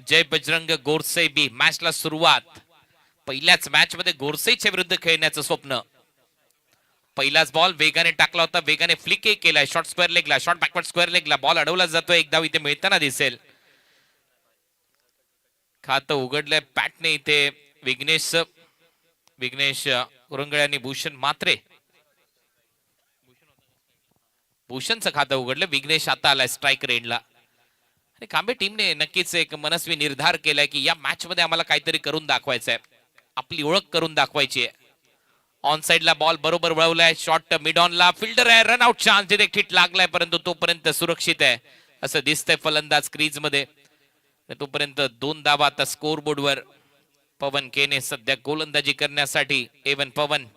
जय बजरंग गोरसे बी मॅचला सुरुवात. पहिल्याच मॅच मध्ये गोरसेच्या विरुद्ध खेळण्याचं स्वप्न. पहिलाच बॉल वेगाने टाकला होता, वेगाने फ्लिक केलाय, शॉर्ट स्क्वेअर लेगला, शॉर्ट बॅकवर्ड स्क्वेअर लेगला बॉल अडवला जातोय. एक धाव इथे मिळताना दिसेल. खातं उघडलंय पॅटने इथे विघ्नेश कुरंगळे आणि भूषण मात्रे. भूषणचं खातं उघडलं. विघ्नेश आता आलाय स्ट्राईक रेंजला. आणि कांबे टीमने नक्कीच एक मनस्वी निर्धार केलाय की या मॅच मध्ये आम्हाला काहीतरी करून दाखवायचंय, आपली ओळख करून दाखवायची आहे. ऑन साइडला बॉल बरोबर वळवलाय, शॉट मिड ऑनला, फिल्डर आहे, run out chance direct hit लागलाय, परंतु तोपर्यंत सुरक्षित आहे असं दिसतंय फलंदाज क्रीज मध्ये. तोपर्यंत 2 धावा आता स्कोर बोर्डवर. पवन केने सध्या गोलंदाजी करण्यासाठी. एवन पवन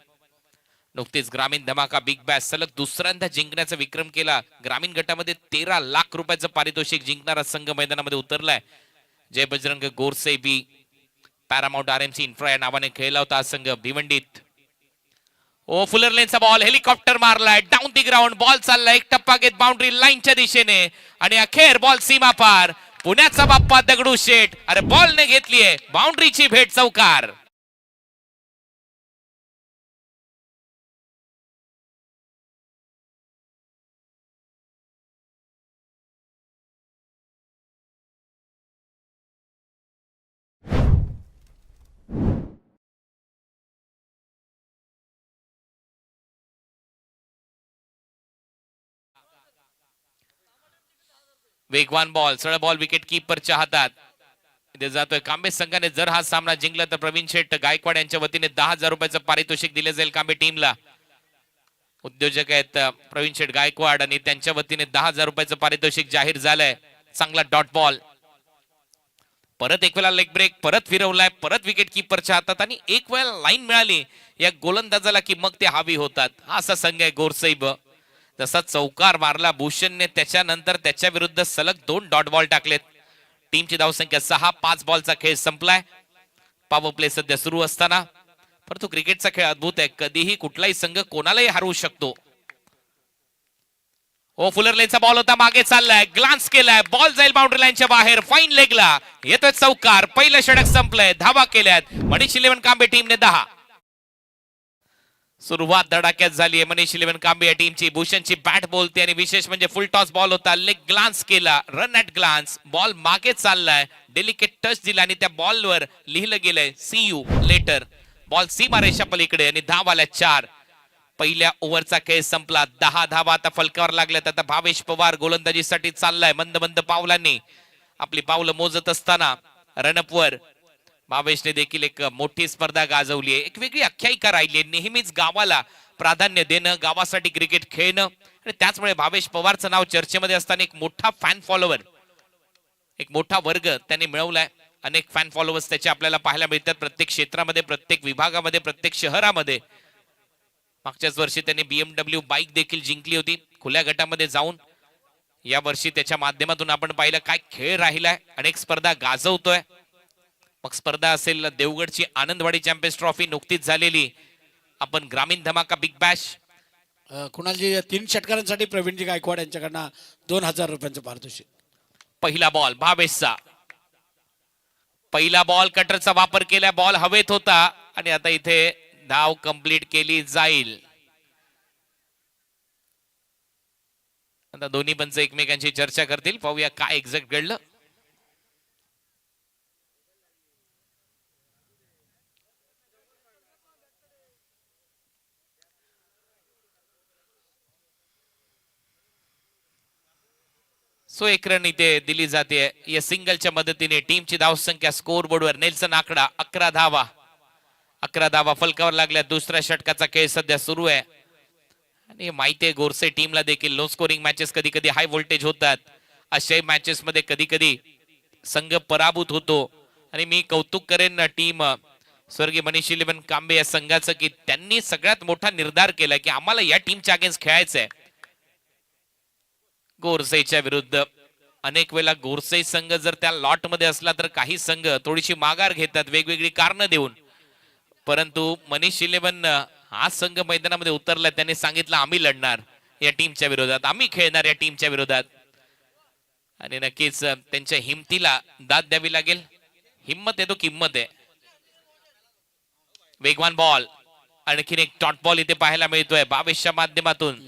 नुकतीच ग्रामीण धमाका बिग बॅश सलग दुसऱ्यांदा जिंकण्याचा विक्रम केला. ग्रामीण गटामध्ये 13 लाख रुपयाचं पारितोषिक जिंकणारा संघ मैदानामध्ये उतरलाय. Jai Bajrang Gorase B Paramount RMC infra या नावाने खेळला होता हा संघ भिवंडीत. ओ फुलर लेनचा बॉल हेलिकॉप्टर मारलाय, डाऊन दी ग्राउंड बॉल चाललाय, एक टप्पा घेत बाउंड्री लाईनच्या दिशेने आणि अखेर बॉल सीमा पार. पुण्याचा बाप्पा दगडू शेठ, अरे बॉलने घेतलीये बाउंड्रीची भेट, चौकार. वेगवान बॉल, सरळ बॉल विकेट कीपरच्या हातात इथे जातोय. कांबे संघाने जर हा सामना जिंकला तर प्रवीण शेठ गायकवाड यांच्या वतीने 10,000 रुपयाचं पारितोषिक दिले जाईल कांबे टीमला. उद्योजक आहेत प्रवीण शेठ गायकवाड आणि त्यांच्या वतीने 10,000 रुपयाचं पारितोषिक जाहीर झालंय. चांगला डॉट बॉल, परत एक वेळा लेग ब्रेक, परत फिरवलाय, परत विकेट कीपरच्या हातात आणि एक वेळा लाईन मिळाली या गोलंदाजाला की मग ते हावी होतात. हा असा संघ आहे गोरसैब. जसा चौकार मारला भूषणने त्याच्यानंतर त्याच्या विरुद्ध सलग 2 डॉट बॉल टाकलेत. टीमची धावसंख्या 6. 5 बॉलचा खेळ संपलाय. पॉवर प्ले सध्या सुरू असताना, परंतु क्रिकेटचा खेळ अद्भुत आहे, कधीही कुठलाही संघ कोणालाही हरवू शकतो. ओ फुलर लेनचा बॉल होता, मागे चाललाय, ग्लान्स केलाय, बॉल जाईल बाउंड्री लाईनच्या बाहेर, फाईन लेगला येतोय चौकार. पहिलं षटक संपलंय, धावा केल्यात मनीष 11 कांबे टीमने 10. सुरुवात धडाक्यात झालीय मनीष 11 कांबे या टीमची. भूषणची बॅट बोलते आणि विशेष म्हणजे फुल टॉस बॉल होता, लेग ग्लान्स केला, रन ऍट ग्लान्स, बॉल मागे चाललाय, डेलिकेट टच दिला आणि त्या बॉलवर लिहिलं गेलंय सी यू लेटर. बॉल सीमा रेषा पलीकडे आणि धाव आल्या 4. पहिल्या ओव्हरचा खेळ संपला. 10 धावा आता फलकावर लागल्यात. आता भावेश पवार गोलंदाजीसाठी चाललाय मंद मंद पावलांनी. आपली पावलं मोजत असताना रनअपवर भावेशने देखील एक मोठी स्पर्धा गाजवली आहे. एक वेगळी आख्यायिका राहिली आहे, नेहमीच गावाला प्राधान्य देणं, गावासाठी क्रिकेट खेळणं आणि त्याचमुळे भावेश पवारचं नाव चर्चेमध्ये असताना एक मोठा फॅन फॉलोवर, एक मोठा वर्ग त्यांनी मिळवलाय. अनेक फॅन फॉलोअर्स त्याचे आपल्याला पाहायला मिळतात प्रत्येक क्षेत्रामध्ये, प्रत्येक विभागामध्ये, प्रत्येक शहरामध्ये. मागच्याच वर्षी त्यांनी BMW बाईक देखील जिंकली होती खुल्या गटामध्ये जाऊन. या वर्षी त्याच्या माध्यमातून आपण पाहिलं काय खेळ राहिलाय, अनेक स्पर्धा गाजवतोय. मग स्पर्धा असेल देवगडची आनंदवाडी चॅम्पियन्स ट्रॉफी नुकतीच झालेली, आपण ग्रामीण धमाका बिग बॅश. कुणालजी 3 षटकारांसाठी प्रवीणजी गायकवाड यांच्याकडनं 2,000 रुपयांचं पारितोषिक. पहिला बॉल भावेशचा, पहिला बॉल कटरचा वापर केला, बॉल हवेत होता आणि आता इथे धाव कंप्लीट केली जाईल. आता दोन्ही पंच एकमेकांची चर्चा करतील, पाहूया काय एक्झॅक्ट घडलं. सो एक रन इथे दिली जाते या सिंगलच्या मदतीने. टीमची धावसंख्या स्कोर बोर्डवर नेल्सन आकडा 11 धावा. 11 धावा फलकावर लागल्या. दुसऱ्या षटकाचा खेळ सध्या सुरू आहे आणि माहिती आहे गोरसे टीमला देखील लो स्कोरिंग मॅचेस कधी कधी हाय व्होल्टेज होतात. अशाही मॅचेस मध्ये कधी कधी संघ पराभूत होतो आणि मी कौतुक करेन टीम स्वर्गीय मनीष 11 कांबे या संघाचं की त्यांनी सगळ्यात मोठा निर्धार केला की आम्हाला या टीमच्या अगेन्स्ट खेळायचंय. गोरसेच्या विरुद्ध अनेक वेळा गोरसे संघ जर त्या लॉट मध्ये असला तर काही संघ थोडीशी माघार घेतात वेगवेगळी कारणं देऊन, परंतु मनीष 11 हा संघ मैदानामध्ये उतरला. त्यांनी सांगितलं आम्ही लढणार या टीमच्या विरोधात, आम्ही खेळणार या टीमच्या विरोधात आणि नक्कीच त्यांच्या हिमतीला दाद द्यावी लागेल. हिम्मत आहे तो किंमत आहे. वेगवान बॉल, आणखीन एक डॉट बॉल इथे पाहायला मिळतोय 22च्या माध्यमातून.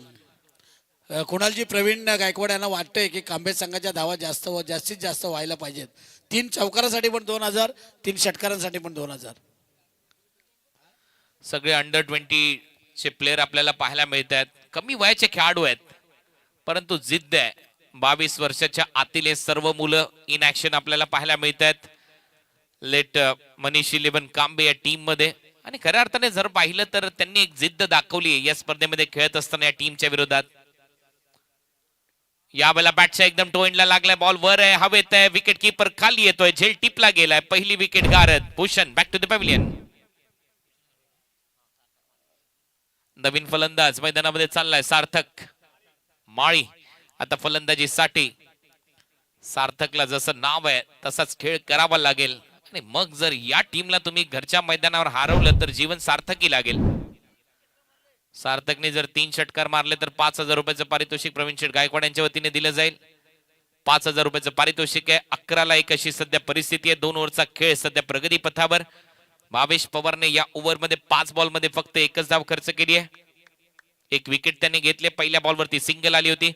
कुणालजी प्रवीण गायकवाड यांना वाटतंय की कांबे संघाच्या धावा जास्तीत जास्त व्हायला पाहिजेत. 3 चौकारासाठी पण 2000, 3 षटकारांसाठी पण 2000. सगळे अंडर 20 चे प्लेयर आपल्याला पाहायला मिळत आहेत. कमी वयाचे खेळाडू आहेत, परंतु जिद्द आहे. 22 वर्षाच्या आतील हे सर्व मुलं इन ऍक्शन आपल्याला पाहायला मिळत आहेत. लेट मनीष 11 कांबे या टीम मध्ये. आणि खऱ्या अर्थाने जर पाहिलं तर त्यांनी एक जिद्द दाखवली या स्पर्धेमध्ये खेळत असताना या टीमच्या विरोधात. यावेळेला बॅटच्या एकदम टोएंडला लागलाय. बॉल वर आहे, हवेत आहे. विकेट कीपर खाली येतोय. झेल टिपला गेलाय. पहिली विकेट गारद. Bhushan back to the pavilion. नवीन फलंदाज मैदानामध्ये चाललाय सार्थक माळी. आता फलंदाजीसाठी सार्थकला जसं नाव आहे तसाच खेळ करावा लागेल. आणि मग जर या टीमला तुम्ही घरच्या मैदानावर हरवलं तर जीवन सार्थकी लागेल. सार्थकने जर 3 षटकार मारले तर 5000 रुपयाचं पारितोषिक प्रवीण शेठ गायकवाड यांच्या वतीने दिलं जाईल. 5000 रुपयाचं पारितोषिक आहे. 11-1 अशी सध्या परिस्थिती आहे. 2 ओव्हरचा खेळ सध्या प्रगती पथावर. भावेश पवारने या ओव्हरमध्ये 5 बॉलमध्ये फक्त 1च धाव खर्च केली आहे. 1 विकेट त्याने घेतले. पहिल्या बॉलवरती सिंगल आली होती.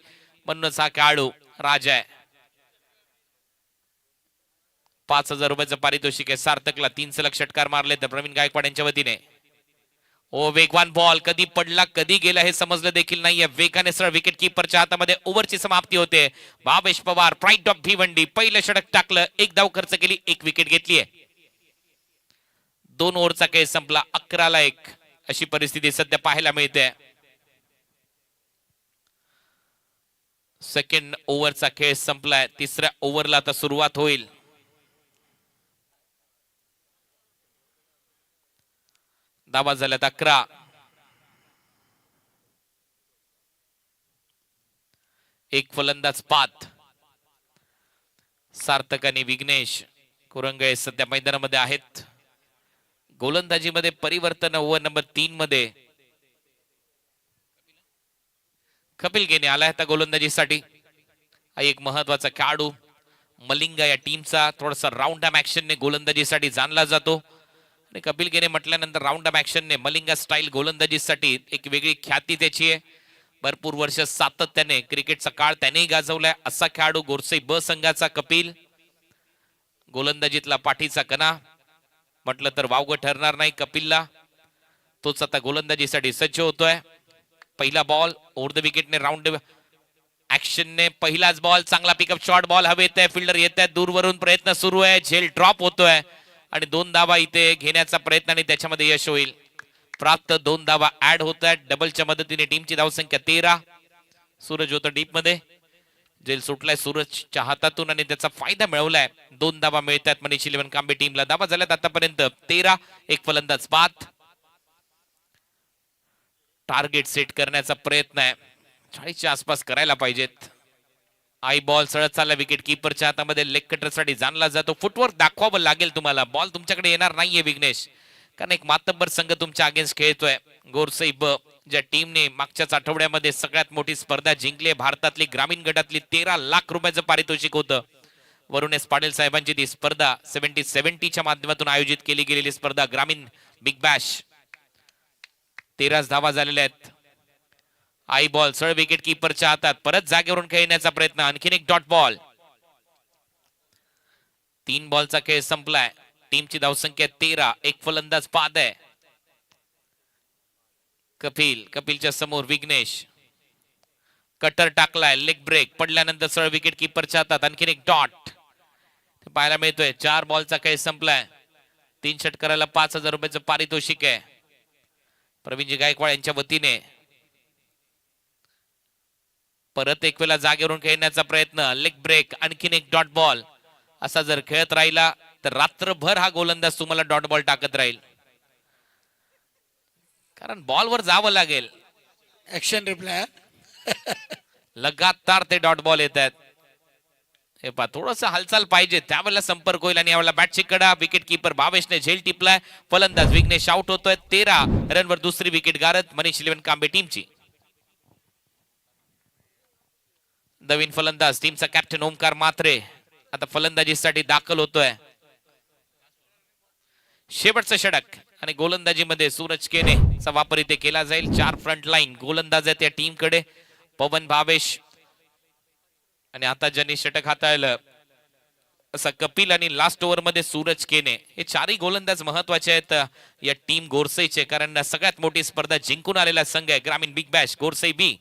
म्हणूनच हा खेळाडू राजा आहे. 5000 रुपयाचं पारितोषिक आहे. सार्थकला 3 सलग षटकार मारले तर प्रवीण गायकवाड यांच्या वतीने. ओ वेगवान बॉल कधी पडला कधी गेला हे समजलं देखील नाहीये. वेगाने सरळ विकेट कीपरच्या हातामध्ये ओव्हरची समाप्ती होते. भावेश पवार प्राईड ऑफ भिवंडी पहिलं षटक टाकलं. 1 धाव खर्च केली. 1 विकेट घेतली आहे. 2 ओव्हरचा खेळ संपला. 11-1 अशी परिस्थिती सध्या पाहायला मिळते. सेकंड ओव्हरचा खेळ संपलाय. 3ऱ्या ओव्हरला आता सुरुवात होईल. धावा झाल्यात 11. एक फलंदाज पात. सार्थक आणि विघ्नेश कुरंगळे सध्या मैदानामध्ये आहेत. गोलंदाजीमध्ये परिवर्तन ओव्हर नंबर 3 मध्ये कपिल गेने आलाय आता गोलंदाजीसाठी. हा एक महत्वाचा खेळाडू मलिंगा या टीमचा. थोडासा राऊंड आर्म ऍक्शनने गोलंदाजीसाठी जाणला जातो. आणि कपिल गेने म्हटल्यानंतर राऊंड आर्म ऍक्शनने मलिंगा स्टाईल गोलंदाजीसाठी एक वेगळी ख्याती त्याची आहे. भरपूर वर्ष सातत्याने क्रिकेटचा काळ त्यानेही गाजवलाय असा खेळाडू गोरसई ब संघाचा कपिल. गोलंदाजीतला पाठीचा कणा म्हटलं तर वावगं ठरणार नाही कपिलला. तोच आता गोलंदाजीसाठी सज्ज होतोय. पहिला बॉल ओव्हर द विकेटने राऊंड ऍक्शनने पहिलाच बॉल चांगला पिकअप शॉट. बॉल हवेत आहे. फिल्डर येत आहे. दूरवरून प्रयत्न सुरू आहे. झेल ड्रॉप होतोय आणि 2 धावा इथे घेण्याचा प्रयत्न आणि त्याच्यामध्ये यश होईल. प्राप्त 2 धावा ऍड होत आहेत. डबलच्या मदतीने टीमची धावसंख्या 13. सूरज होतं डीप मध्ये. जेल सुटलाय सूरजच्या हातातून आणि त्याचा फायदा मिळवलाय. 2 धावा मिळतात मनीष 11 कांबे टीमला. धावा झाल्यात आतापर्यंत 13. एक फलंदाज बाद. टार्गेट सेट करण्याचा प्रयत्न आहे. 40च्या आसपास करायला पाहिजेत. आई बॉल सळत चालला विकेट कीपरच्या हातामध्ये. लेग कटर साठी जाणला जातो. फुटवर्क दाखवावं लागेल तुम्हाला. बॉल तुमच्याकडे येणार नाहीये विघ्नेश, कारण एक मातब्बर संघ तुमच्या अगेन्स्ट खेळतोय. गोरसई ब ज्या टीमने मागच्याच आठवड्यामध्ये सगळ्यात मोठी स्पर्धा जिंकली. भारतातली ग्रामीण गटातली 13 लाख रुपयाचं पारितोषिक होतं. वरुण एस पाटील साहेबांची ती स्पर्धा 70-70च्या माध्यमातून आयोजित केली गेलेली स्पर्धा ग्रामीण बिग बॅश. 13 धावा झालेल्या आहेत. आई बॉल सरळ विकेट कीपरच्या हातात. परत जागेवरून खेळण्याचा प्रयत्न. आणखीन एक डॉट बॉल. 3 बॉलचा खेळ संपलाय. टीमची धावसंख्या 13. एक फलंदाज बाद आहे. कपिलच्या समोर विघ्नेश. कटर टाकलाय. लेग ब्रेक पडल्यानंतर सरळ विकेट कीपरच्या हातात. आणखीन एक डॉट पाहायला मिळतोय. 4 बॉलचा खेळ संपलाय. 3 षटकाराला 5000 रुपयाचं पारितोषिक आहे प्रवीणजी गायकवाड यांच्या वतीने. परत एक वेळा जागेवरून खेळण्याचा प्रयत्न. Leg break. आणखीन एक डॉट बॉल. असा जर खेळत राहिला तर रात्रभर हा गोलंदाज तुम्हाला डॉट बॉल टाकत राहील, कारण बॉलवर जावं लागेल. Action reply. लगातार ते डॉट बॉल येत आहेत. हे पहा थोडस हालचाल पाहिजे त्यावेळेला संपर्क होईल. आणि यावेळेला बॅटची कडा. विकेट कीपर भावेशने झेल टिपलाय. फलंदाज विघ्नेश आउट होतोय. 13 रनवर दुसरी विकेट गारद मनीष 11 कांबे टीमची. नवीन फलंदाज टीमचा कॅप्टन ओमकार म्हात्रे आता फलंदाजीसाठी दाखल होतोय. शेवटचं षटक आणि गोलंदाजीमध्ये सूरज केनेचा वापर इथे केला जाईल. 4 फ्रंट लाईन गोलंदाज आहेत या टीम कडे. पवन भावेश आणि आता ज्यांनी षटक हाताळलं असा कपिल आणि लास्ट ओव्हर मध्ये सूरज केने. हे चारही गोलंदाज महत्वाचे आहेत या टीम गोरसईचे, कारण सगळ्यात मोठी स्पर्धा जिंकून आलेला संघ आहे ग्रामीण बिग बॅश गोरसई बी.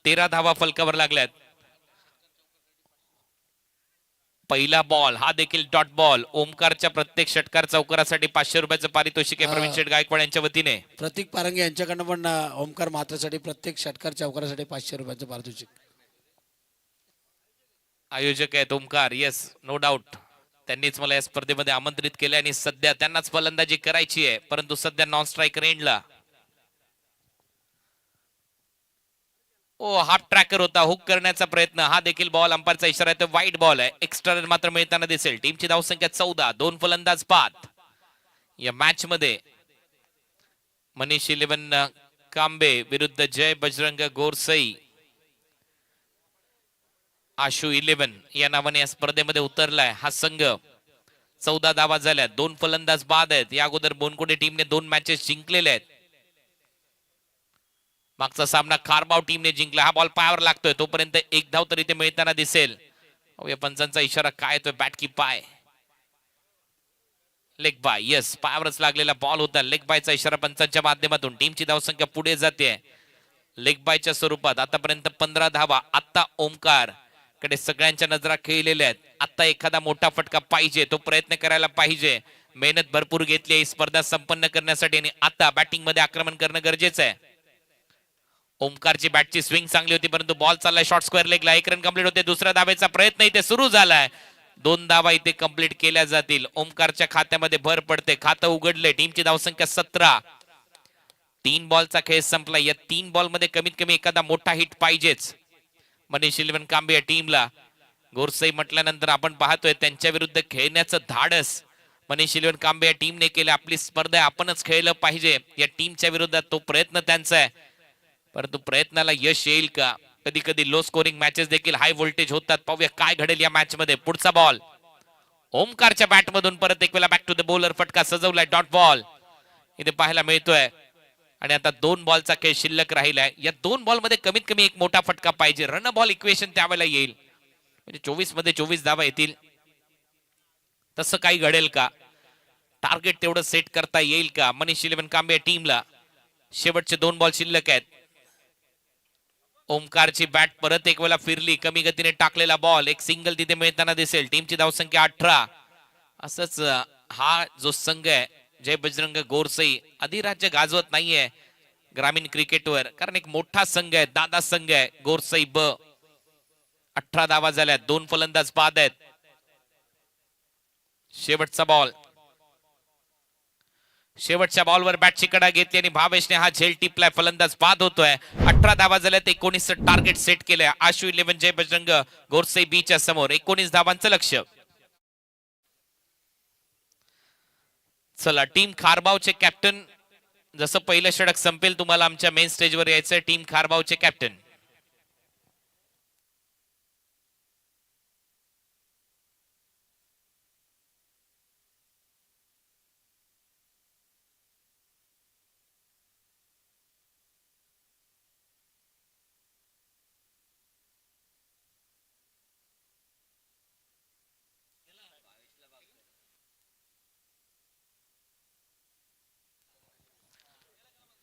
तेरा धावा फलकावर लागल्यात. पहिला बॉल हा देखील डॉट बॉल. ओमकारच्या प्रत्येक षटकार चौकारासाठी 500 रुपयाचं पारितोषिक आहे प्रवीण शेठ गायकवाड यांच्या वतीने. प्रतीक पारंगे यांच्याकडनं पण ओमकार म्हात्रेसाठी प्रत्येक षटकार चौकारासाठी 500 रुपयाचं पारितोषिक. आयोजक आहेत ओमकार. Yes, no doubt. त्यांनीच मला या स्पर्धेमध्ये आमंत्रित केले आणि सध्या त्यांनाच फलंदाजी करायची आहे, परंतु सध्या नॉन स्ट्रायकर एंडला. ओ, हाफ ट्रॅकर होता, हुक करण्याचा प्रयत्न. हा देखील बॉल अंपायरचा इशारा आहे, तो वाईट बॉल आहे. एक्स्ट्रा रन मात्र मिळताना दिसेल. टीमची धावसंख्या 14, 2 फलंदाज बाद. या मॅच मध्ये मनीष 11 कांबे विरुद्ध जय बजरंग गोरसई. आशू 11 या नावाने या स्पर्धेमध्ये उतरलाय हा संघ. 14 धावा झाल्या, 2 फलंदाज बाद आहेत. या अगोदर बोनकोडे टीमने 2 मॅचेस जिंकलेले आहेत. मागचा सामना खारबाव टीमने जिंकला. हा बॉल पायावर लागतोय, तोपर्यंत एक धाव तरी ते मिळताना दिसेल. या पंचांचा इशारा काय येतोय? बॅट की पाय, लेग बाय. यस, पायावरच लागलेला बॉल होता. लेग बायचा इशारा पंचांच्या माध्यमातून. टीमची धावसंख्या पुढे जाते लेग बायच्या स्वरूपात. आतापर्यंत 15 धावा. आता ओमकार कडे सगळ्यांच्या नजरा खेळलेल्या आहेत. आता एखादा मोठा फटका पाहिजे, तो प्रयत्न करायला पाहिजे. मेहनत भरपूर घेतली ही स्पर्धा संपन्न करण्यासाठी आणि आता बॅटिंग मध्ये आक्रमण करणं गरजेचं आहे. ओमकारची बॅटची स्विंग चांगली होती, परंतु बॉल चाललाय शॉर्ट स्क्वेअर लेगला. 1 रन कंप्लीट होते. दुसऱ्या धावेचा प्रयत्न इथे सुरू झालाय. 2 धावा इथे कंप्लीट केल्या जातील. ओमकारच्या खात्यामध्ये भर पडते, खातं उघडले. टीमची धावसंख्या 17. 3 बॉलचा खेळ संपला. या 3 बॉल मध्ये कमीत कमी एखादा मोठा हिट पाहिजेच मनीष 11 कांबे या टीमला. गोरसई म्हटल्यानंतर आपण पाहतोय त्यांच्या विरुद्ध खेळण्याचं धाडस मनीष 11 कांबे या टीमने केलं. आपली स्पर्धा आपणच खेळलं पाहिजे या टीमच्या विरोधात, तो प्रयत्न त्यांचा आहे. परंतु प्रयत्नाला यश येईल का? कधी कधी लो स्कोरिंग मॅचेस देखील हाय व्होल्टेज होतात. पाहूया काय घडेल या मॅच मध्ये. पुढचा बॉल ओमकारच्या बॅट मधून परत एक वेळा बॅक टू द बॉलर. फटका सजवलाय, डॉट बॉल इथे पाहायला मिळतोय. आणि आता 2 बॉलचा खेळ शिल्लक राहिलाय. या 2 बॉल मध्ये कमीत कमी एक मोठा फटका पाहिजे. रन बॉल इक्वेशन त्यावेळेला येईल, म्हणजे 24 मध्ये 24 धावा येतील. तसं काही घडेल का? टार्गेट तेवढं सेट करता येईल का मनीष 11 कांबे टीमला? शेवटचे 2 बॉल शिल्लक आहेत. ओमकारची बॅट परत एक वेळा फिरली. कमी गतीने टाकलेला बॉल, एक सिंगल तिथे मिळताना दिसेल. टीमची धावसंख्या 18. असंच हा जो संघ आहे जय बजरंग गोरसई अधिराज्य गाजवत नाहीये ग्रामीण क्रिकेटवर, कारण एक मोठा संघ आहे, दादा संघ आहे गोरसई ब. 18 धावा झाल्या, 2 फलंदाज बाद आहेत. शेवटचा बॉल. शेवटच्या बॉलवर बॅटची कडा घेतली आणि भावेशने हा झेल टिपलाय. फलंदाज बाद होतोय. 18 धावा झाल्यात. 19 टार्गेट सेट केलंय. आशू 11 जय बजरंग गोरसई बीच्या समोर 19 धावांचं लक्ष. चला, टीम खारबावचे कॅप्टन, जसं पहिलं षटक संपेल तुम्हाला आमच्या मेन स्टेजवर यायचंय. टीम खारबावचे कॅप्टन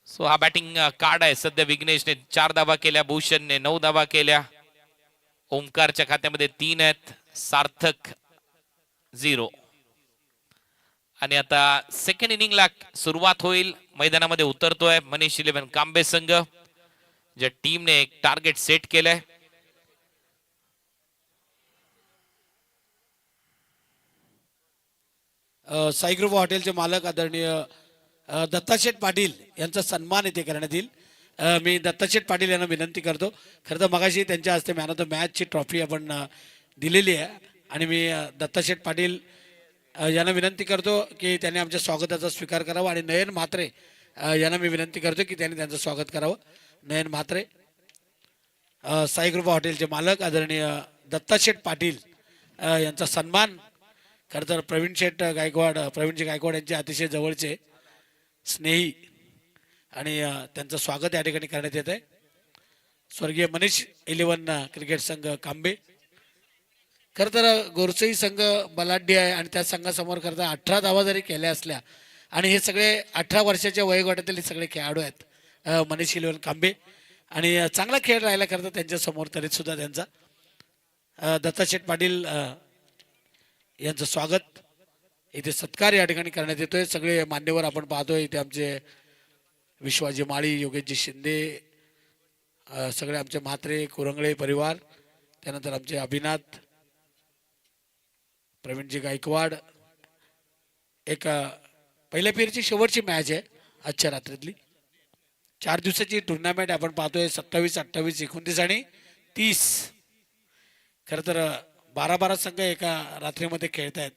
सो हा बॅटिंग कार्ड आहे. सध्या विघ्नेशने 4 धावा केल्या, भूषणने 9 धावा केल्या. ओमकारच्या खात्यामध्ये 3 आहेत, सार्थक 0. आणि आता सेकंड इनिंगला सुरुवात होईल. मैदानामध्ये उतरतोय मनीष 11 कांबे संघ, ज्या टीमने एक टार्गेट सेट केलंय. साईग्रुप हॉटेलचे मालक आदरणीय दत्ताशेठ पाटील यांचा सन्मान इथे करण्यात येईल. मी दत्ताशेठ पाटील यांना विनंती करतो. खरं तर मगाशी त्यांच्या हस्ते मॅन ऑफ द मॅचची ट्रॉफी आपण दिलेली आहे आणि मी दत्ताशेठ पाटील यांना विनंती करतो की त्यांनी आमच्या स्वागताचा स्वीकार करावा आणि नयन म्हात्रे यांना मी विनंती करतो की त्यांनी त्यांचं स्वागत करावं. नयन म्हात्रे साई कृपा हॉटेलचे मालक आदरणीय दत्ताशेठ पाटील यांचा सन्मान. खरं तर प्रवीणजी गायकवाड यांचे अतिशय जवळचे स्नेही आणि त्यांचं स्वागत या ठिकाणी करण्यात येत आहे. स्वर्गीय मनीष 11 क्रिकेट संघ कांबे. खरं तर गोरसई संघ बलाढ्य आहे आणि त्या संघासमोर खरं तर 18 धावा जरी केल्या असल्या आणि हे सगळे 18 वर्षाच्या वयोगटातील हे सगळे खेळाडू आहेत. मनीष 11 कांबे आणि चांगला खेळ राहिला खरं तर त्यांच्यासमोर तरी सुद्धा त्यांचा दत्ताशेठ पाटील यांचं स्वागत इथे सत्कार या ठिकाणी करण्यात येतोय. सगळे मान्यवर आपण पाहतोय इथे आमचे विश्वाजी माळी, योगेशजी शिंदे, सगळे आमचे म्हात्रे कुरंगळे परिवार, त्यानंतर आमचे अभिनाथ, प्रवीणजी गायकवाड. एक पहिल्या फेरीची शेवटची मॅच आहे आजच्या रात्रीतली. 4 दिवसाची टुर्नामेंट आपण पाहतोय. 27, 28, 29 आणि 30. खरं तर 12 संघ एका रात्रीमध्ये खेळत आहेत.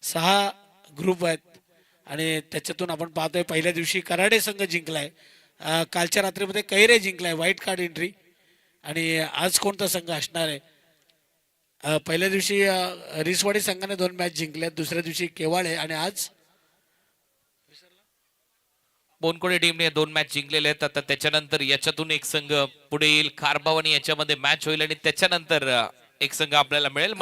6 ग्रुप आहेत आणि त्याच्यातून आपण पाहतोय पहिल्या दिवशी कराडे संघ जिंकलाय. कालच्या रात्रीमध्ये कैरे जिंकलाय व्हाईट कार्ड एंट्री. आणि आज कोणता संघ असणार आहे? पहिल्या दिवशी रिसवाडी संघाने 2 मॅच जिंकल्यात, दुसऱ्या दिवशी केवाळे आणि आज बोनकोडे टीमने 2 मॅच जिंकलेले आहेत. आता त्याच्यानंतर याच्यातून एक संघ पुढे येईल. खारबाव आणि याच्यामध्ये मॅच होईल आणि त्याच्यानंतर एक संघ आपल्याला मिळेल.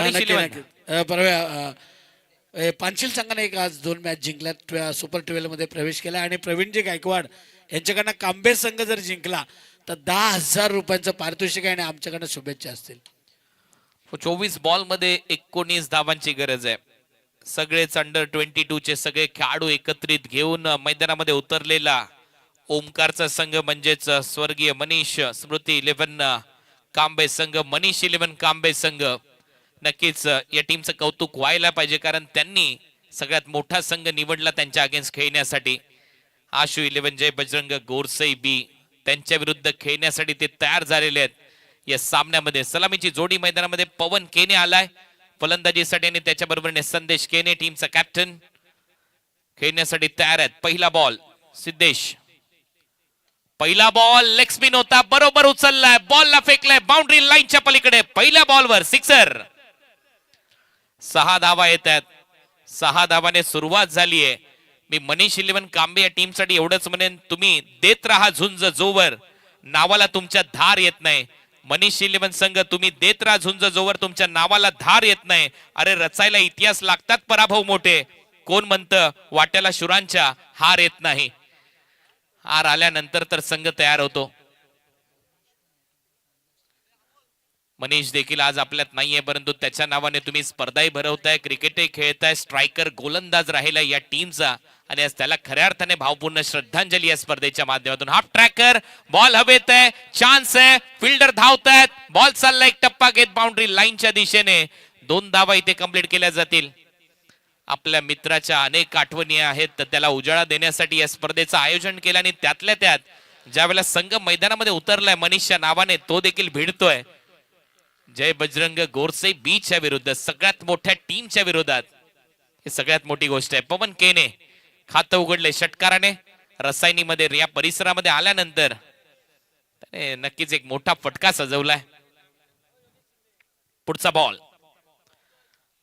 पांचिल संघाने एक आज 2 मॅच जिंकल्यात, सुपर 12 मध्ये प्रवेश केला. आणि प्रवीणजी गायकवाड यांच्याकडनं कांबे संघ जर जिंकला तर 10,000 रुपयांचं पारितोषिक आहे आणि आमच्याकडनं शुभेच्छा असतील. 24 बॉल मध्ये 19 धावांची गरज आहे. सगळेच अंडर 22 चे सगळे खेळाडू एकत्रित घेऊन मैदानामध्ये उतरलेला ओमकारचा संघ म्हणजेच स्वर्गीय मनीष स्मृती 11 कांबे संघ, मनीष 11 कांबे संघ. नक्कीच या टीमचं कौतुक व्हायला पाहिजे कारण त्यांनी सगळ्यात मोठा संघ निवडला त्यांच्या अगेन्स्ट खेळण्यासाठी. आशू 11 जय बजरंग गोरसई बी त्यांच्या विरुद्ध खेळण्यासाठी ते तयार झालेले आहेत. या सामन्यामध्ये सलामीची जोडी मैदानामध्ये पवन केने आलाय फलंदाजीसाठी आणि त्याच्याबरोबर संदेश केने टीमचा कॅप्टन खेळण्यासाठी तयार आहेत. पहिला बॉल सिद्धेश, पहिला बॉल लेग स्पिन होता, बरोबर उचललाय, बॉलला फेकलाय बाउंड्री लाईनच्या पलीकडे. पहिल्या बॉलवर सिक्सर. 6 धावा येत आहेत. 6 धावाने सुरुवात झालीये. मी मनीष 11 कांबे या टीमसाठी एवढंच म्हणेन, तुम्ही देत राहा झुंज जोवर नावाला तुमच्या धार येत नाही. मनीष 11 संघ तुम्ही देत राहा झुंज जोवर तुमच्या नावाला धार येत नाही. अरे रचायला इतिहास लागतात पराभव मोठे. कोण म्हणतं वाट्याला शुरांच्या हार येत नाही. हार आल्यानंतर तर संघ तयार होतो. मनीष देखील आज आपल्यात नाहीये परंतु त्याच्या नावाने तुम्ही स्पर्धाही भरवताय, क्रिकेटही खेळताय. स्ट्रायकर गोलंदाज राहिला या टीमचा आणि आज त्याला खऱ्या अर्थाने भावपूर्ण श्रद्धांजली या स्पर्धेच्या माध्यमातून. हाफ ट्रॅकर, बॉल हवेत आहे, चान्स आहे, फिल्डर धावतायत, बॉल चालला एक टप्पा घेत बाउंड्री लाईनच्या दिशेने. 2 धावा इथे कंप्लीट केल्या जातील. आपल्या मित्राच्या अनेक आठवणी आहेत तर त्याला उजाळा देण्यासाठी या स्पर्धेचं आयोजन केलं आणि त्यातल्या त्यात ज्यावेळेला संघ मैदानामध्ये उतरलाय मनीषच्या नावाने तो देखील भिडतोय जय बजरंग गोरसे बीच्या विरुद्ध, सगळ्यात मोठ्या टीमच्या विरोधात. ही सगळ्यात मोठी गोष्ट आहे. पवन केने खातं उघडले षटकाराने. रसायनीमध्ये या परिसरामध्ये आल्यानंतर त्याने नक्कीच एक मोठा फटका सजवलाय. पुढचा बॉल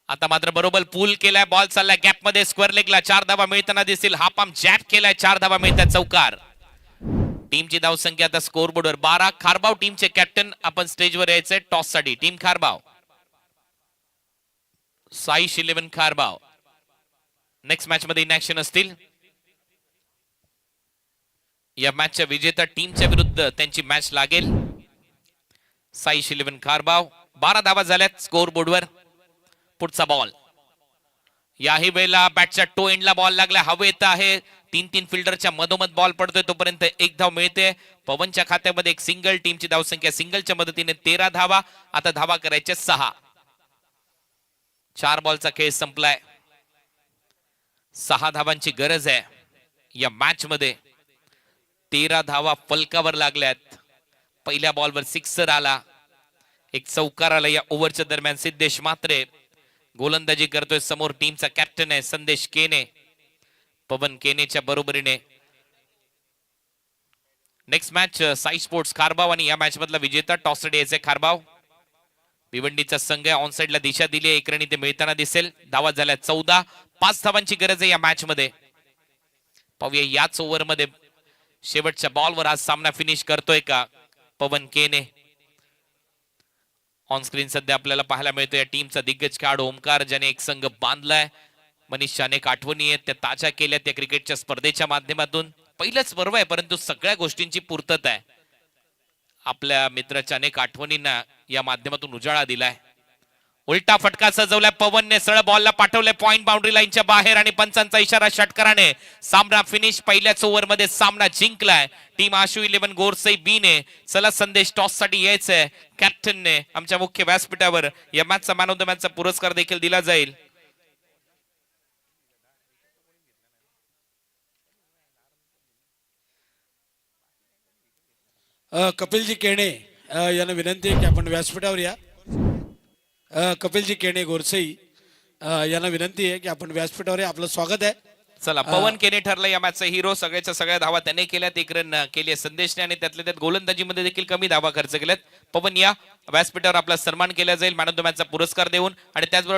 आता मात्र बरोबर पूल केलाय, बॉल चाललाय गॅप मध्ये स्क्वेअर लेगला. 4 धावा मिळताना दिसतील. हा पंप जॅब केलाय, 4 धावा मिळतात चौकार. टीमची धाव संख्या आता स्कोर बोर्डवर 12. खारबाव टीमचे कॅप्टन आपण स्टेजवर यायचंय टॉस साठी. टीम खारबाव, साई 11 खारबाव नेक्स्ट मॅच मध्ये इन ऍक्शन असतील. या मॅचच्या विजेता टीमच्या विरुद्ध त्यांची मॅच लागेल. साई 11 खारबाव. 12 धावा झाल्यात स्कोर बोर्डवर. पुढचा बॉल याही वेळेला बॅटच्या टो एंडला बॉल लागला, हवेत आहे. 3 फिल्डरच्या मधोमध बॉल पडतोय तोपर्यंत 1 धाव मिळते. पवनच्या खात्यामध्ये एक सिंगल. टीमची धाव संख्या सिंगलच्या मदतीने 13 धावा. आता धावा करायच्या 6. 4 बॉलचा खेळ संपलाय. 6 धावांची गरज आहे. या मॅच मध्ये 13 धावा फलकावर लागल्यात. पहिल्या बॉलवर सिक्सर आला, एक चौकार आला या ओव्हरच्या दरम्यान. सिद्धेश म्हात्रे गोलंदाजी करतोय. समोर टीमचा कॅप्टन आहे संदेश केने. पवन केनेच्या बरोबरीने नेक्स्ट मॅच साई स्पोर्ट्स खारबाव आणि या मॅच मधला विजेता टॉस यायचे खारबाव. भिवंडीचा संघ ऑन साइडला दिशा दिली आहे. एक रन इथे मिळताना दिसेल. धावा झाल्या 14. 5 धावांची गरज आहे या मॅच मध्ये. पाहूया याच ओव्हर मध्ये शेवटच्या बॉलवर आज सामना फिनिश करतोय का पवन केने. ऑन स्क्रीन सध्या आपल्याला पाहायला मिळतोय या टीमचा दिग्गज खेळाडू ओमकार, ज्याने एक संघ बांधलाय. मनीषच्या अनेक आठवणी आहेत त्या ताज्या केल्या त्या क्रिकेटच्या स्पर्धेच्या माध्यमातून. पहिलंच पर्व आहे परंतु सगळ्या गोष्टींची पूर्तता आहे. आपल्या मित्राच्या अनेक आठवणींना या माध्यमातून उजाळा दिलाय. उलटा फटका सजवलाय पवनने. सरळ बॉलला पाठवलंय पॉइंट बाउंड्री लाईनच्या बाहेर आणि पंचांचा इशारा षटकाराने सामना फिनिश. पहिल्याच ओव्हर मध्ये सामना जिंकलाय टीम आशू 11 गोरसई बी ने. चला संदेश टॉस साठी यायचंय. कॅप्टनने आमच्या मुख्य व्यासपीठावर या मॅचचा मॅन ऑफ द मॅचचा पुरस्कार देखील दिला जाईल. कपिलजी केणे यांना विनंती आहे की आपण व्यासपीठावर या. कपिलजी केणे गोरसई यांना विनंती आहे की आपण व्यासपीठावर या. आपलं स्वागत आहे. चला पवन केने ठरला या मॅचचा हिरो. सगळ्याच्या सगळ्या धावा त्याने केल्यात. एक रन केली संदेशने आणि त्यातल्या त्यात गोलंदाजीमध्ये देखील कमी धावा खर्च केल्यात. पवन या व्यासपीठावर आपला सन्मान केला जाईल मॅन ऑफ द मॅचचा पुरस्कार देऊन आणि त्याचबरोबर